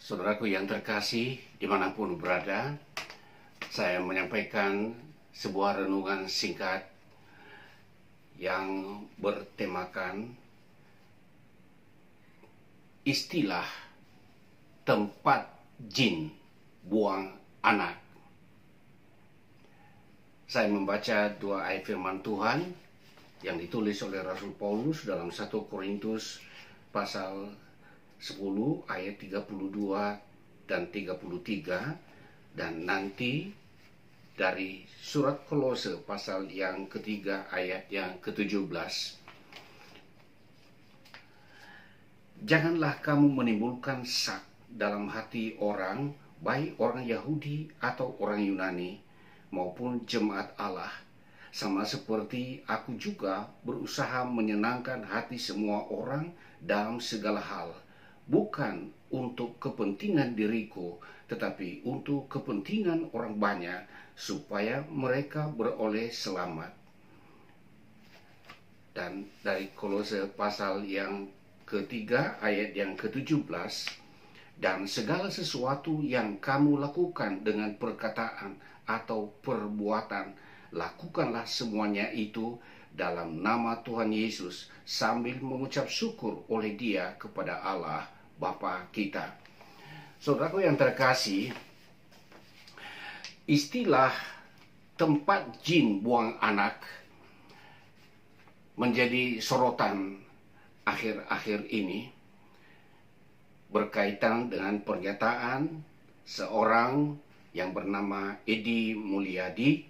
Saudaraku yang terkasih, dimanapun berada, saya menyampaikan sebuah renungan singkat yang bertemakan istilah tempat jin buang anak. Saya membaca dua ayat firman Tuhan yang ditulis oleh Rasul Paulus dalam 1 Korintus pasal 10 ayat 32 dan 33, dan nanti dari surat Kolose pasal yang ketiga ayat yang ke-17. Janganlah kamu menimbulkan sak dalam hati orang, baik orang Yahudi atau orang Yunani maupun jemaat Allah, sama seperti aku juga berusaha menyenangkan hati semua orang dalam segala hal, bukan untuk kepentingan diriku, tetapi untuk kepentingan orang banyak, supaya mereka beroleh selamat. Dan dari Kolose pasal yang ketiga ayat yang ke-17, dan segala sesuatu yang kamu lakukan dengan perkataan atau perbuatan, lakukanlah semuanya itu dalam nama Tuhan Yesus, sambil mengucap syukur oleh Dia kepada Allah Bapa kita. Saudaraku yang terkasih, istilah tempat jin buang anak menjadi sorotan akhir-akhir ini berkaitan dengan pernyataan seorang yang bernama Edi Mulyadi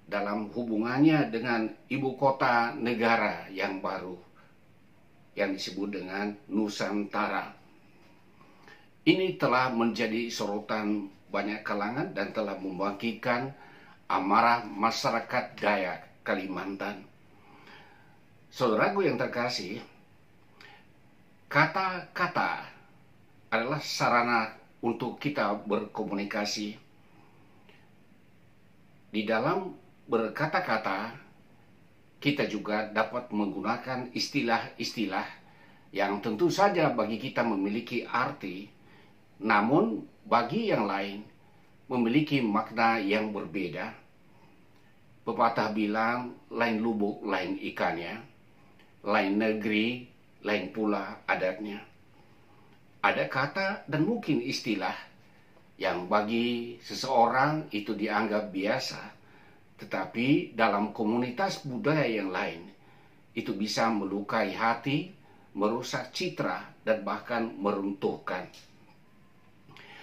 dalam hubungannya dengan ibu kota negara yang baru yang disebut dengan Nusantara. Ini telah menjadi sorotan banyak kalangan dan telah membangkitkan amarah masyarakat Dayak Kalimantan. Saudaraku yang terkasih, kata-kata adalah sarana untuk kita berkomunikasi. Di dalam berkata-kata, kita juga dapat menggunakan istilah-istilah yang tentu saja bagi kita memiliki arti, namun bagi yang lain memiliki makna yang berbeda. Pepatah bilang, lain lubuk, lain ikannya, lain negeri, lain pula adatnya. Ada kata dan mungkin istilah yang bagi seseorang itu dianggap biasa, tetapi dalam komunitas budaya yang lain, itu bisa melukai hati, merusak citra, dan bahkan meruntuhkan.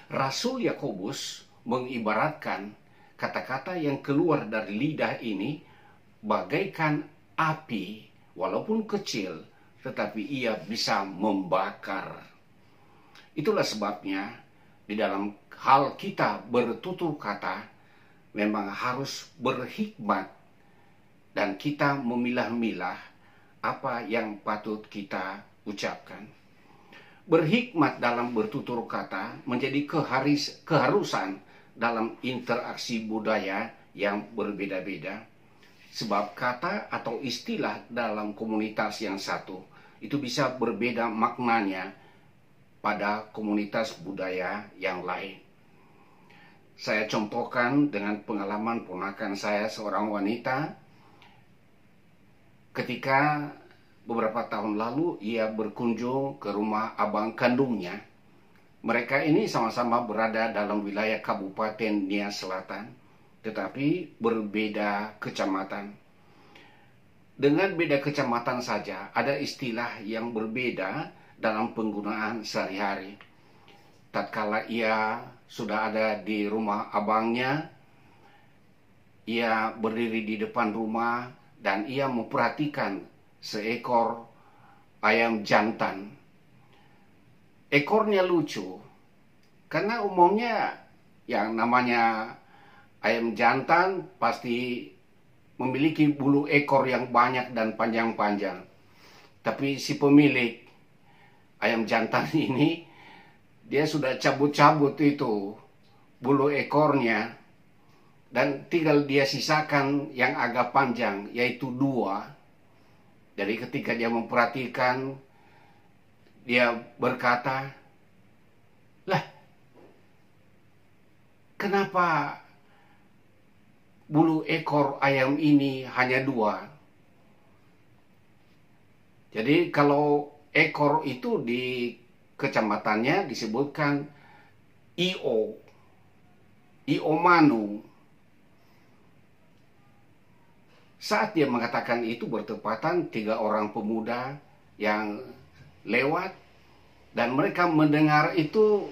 Rasul Yakobus mengibaratkan kata-kata yang keluar dari lidah ini bagaikan api, walaupun kecil, tetapi ia bisa membakar. Itulah sebabnya di dalam hal kita bertutur kata, memang harus berhikmat dan kita memilah-milah apa yang patut kita ucapkan. Berhikmat dalam bertutur kata menjadi keharusan dalam interaksi budaya yang berbeda-beda. Sebab kata atau istilah dalam komunitas yang satu itu bisa berbeda maknanya pada komunitas budaya yang lain. Saya contohkan dengan pengalaman ponakan saya, seorang wanita. Ketika beberapa tahun lalu ia berkunjung ke rumah abang kandungnya. Mereka ini sama-sama berada dalam wilayah Kabupaten Nias Selatan, tetapi berbeda kecamatan. Dengan beda kecamatan saja, ada istilah yang berbeda dalam penggunaan sehari-hari. Tatkala ia sudah ada di rumah abangnya, ia berdiri di depan rumah dan ia memperhatikan seekor ayam jantan. Ekornya lucu, karena umumnya yang namanya ayam jantan pasti memiliki bulu ekor yang banyak dan panjang-panjang. Tapi si pemilik ayam jantan ini, dia sudah cabut-cabut itu bulu ekornya dan tinggal dia sisakan yang agak panjang, yaitu 2. Jadi ketika dia memperhatikan, dia berkata, kenapa bulu ekor ayam ini hanya 2? Jadi kalau ekor itu di kecamatannya disebutkan Io Manu. Saat dia mengatakan itu bertepatan 3 orang pemuda yang lewat, dan mereka mendengar itu,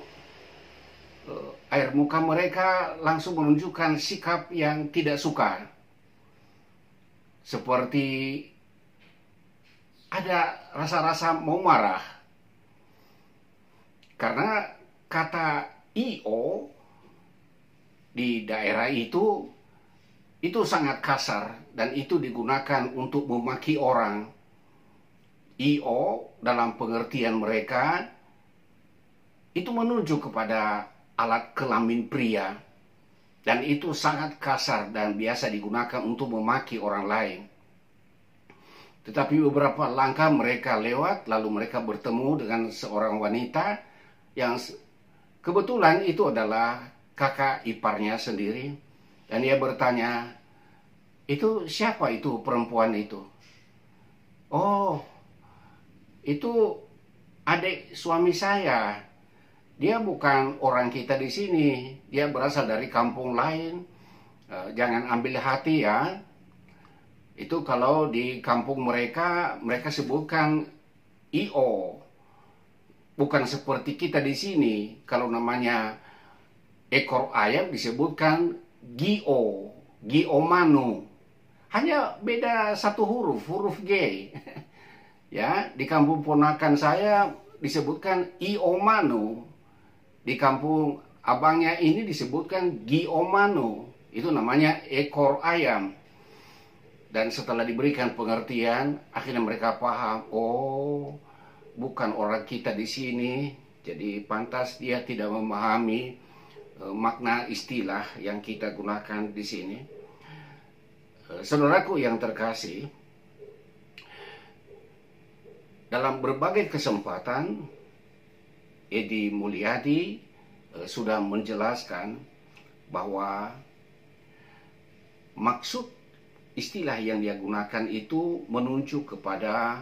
air muka mereka langsung menunjukkan sikap yang tidak suka. Seperti ada rasa-rasa mau marah. Karena kata Io di daerah itu sangat kasar, dan itu digunakan untuk memaki orang. Io dalam pengertian mereka itu menunjuk kepada alat kelamin pria, dan itu sangat kasar dan biasa digunakan untuk memaki orang lain. Tetapi beberapa langkah mereka lewat, lalu mereka bertemu dengan seorang wanita yang kebetulan itu adalah kakak iparnya sendiri. Dan dia bertanya, itu siapa itu perempuan itu? Oh, itu adik suami saya. Dia bukan orang kita di sini. Dia berasal dari kampung lain. Jangan ambil hati ya. Itu kalau di kampung mereka sebutkan Io. Bukan seperti kita di sini. Kalau namanya ekor ayam disebutkan Gio Manu. Hanya beda 1 huruf G. Ya, di kampung ponakan saya disebutkan Io Manu. Di kampung abangnya ini disebutkan Gio Manu. Itu namanya ekor ayam. Dan setelah diberikan pengertian, akhirnya mereka paham, oh, bukan orang kita di sini. Jadi pantas dia tidak memahami makna istilah yang kita gunakan di sini. Saudaraku yang terkasih, dalam berbagai kesempatan, Edi Mulyadi sudah menjelaskan bahwa maksud istilah yang dia gunakan itu menunjuk kepada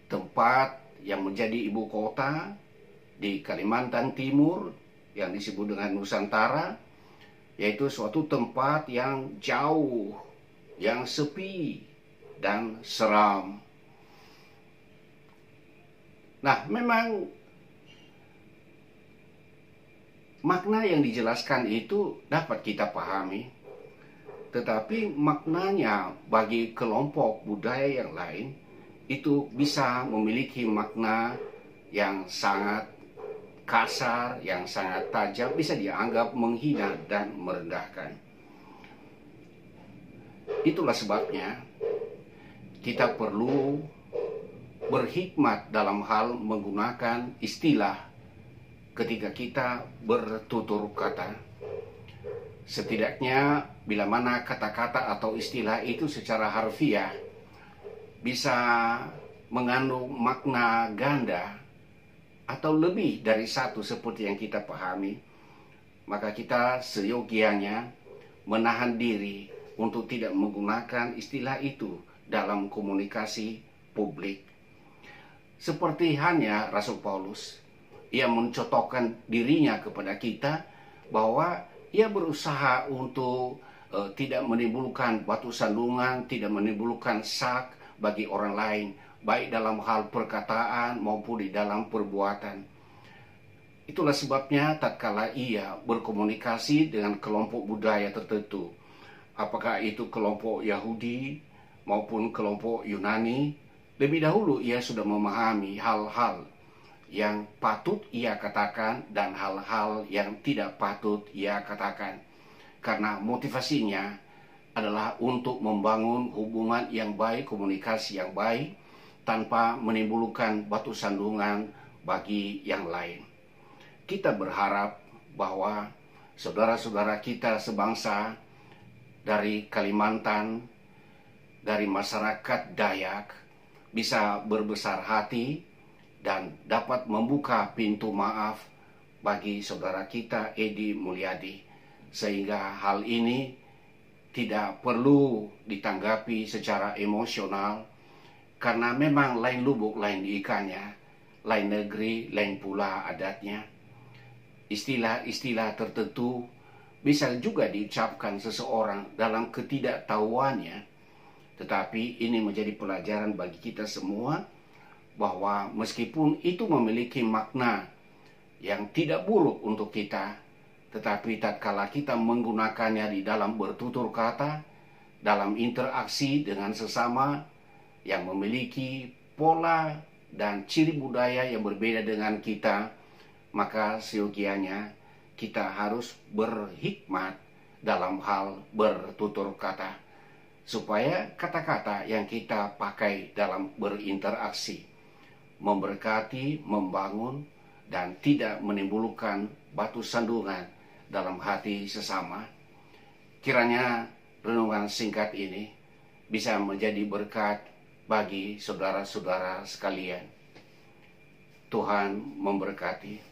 tempat yang menjadi ibu kota di Kalimantan Timur yang disebut dengan Nusantara, yaitu suatu tempat yang jauh, yang sepi dan seram. Nah, memang makna yang dijelaskan itu dapat kita pahami. Tetapi maknanya bagi kelompok budaya yang lain itu bisa memiliki makna yang sangat kasar, yang sangat tajam, bisa dianggap menghina dan merendahkan. Itulah sebabnya kita perlu berhikmat dalam hal menggunakan istilah ketika kita bertutur kata. Setidaknya bila mana kata-kata atau istilah itu secara harfiah bisa mengandung makna ganda atau lebih dari satu seperti yang kita pahami, maka kita seyogianya menahan diri untuk tidak menggunakan istilah itu dalam komunikasi publik. Seperti halnya Rasul Paulus, ia mencontohkan dirinya kepada kita bahwa ia berusaha untuk tidak menimbulkan batu sandungan, tidak menimbulkan sak bagi orang lain, baik dalam hal perkataan maupun di dalam perbuatan. Itulah sebabnya tatkala ia berkomunikasi dengan kelompok budaya tertentu, apakah itu kelompok Yahudi maupun kelompok Yunani, lebih dahulu ia sudah memahami hal-hal yang patut ia katakan dan hal-hal yang tidak patut ia katakan. Karena motivasinya adalah untuk membangun hubungan yang baik, komunikasi yang baik, tanpa menimbulkan batu sandungan bagi yang lain. Kita berharap bahwa saudara-saudara kita sebangsa dari Kalimantan, dari masyarakat Dayak, bisa berbesar hati dan dapat membuka pintu maaf bagi saudara kita Edi Mulyadi, sehingga hal ini tidak perlu ditanggapi secara emosional, karena memang lain lubuk lain ikannya, lain negeri lain pula adatnya. Istilah-istilah tertentu bisa juga diucapkan seseorang dalam ketidaktahuannya, tetapi ini menjadi pelajaran bagi kita semua bahwa meskipun itu memiliki makna yang tidak buruk untuk kita, tetapi tatkala kita menggunakannya di dalam bertutur kata, dalam interaksi dengan sesama yang memiliki pola dan ciri budaya yang berbeda dengan kita, maka seyogianya kita harus berhikmat dalam hal bertutur kata, supaya kata-kata yang kita pakai dalam berinteraksi memberkati, membangun, dan tidak menimbulkan batu sandungan dalam hati sesama. Kiranya renungan singkat ini bisa menjadi berkat bagi saudara-saudara sekalian. Tuhan memberkati.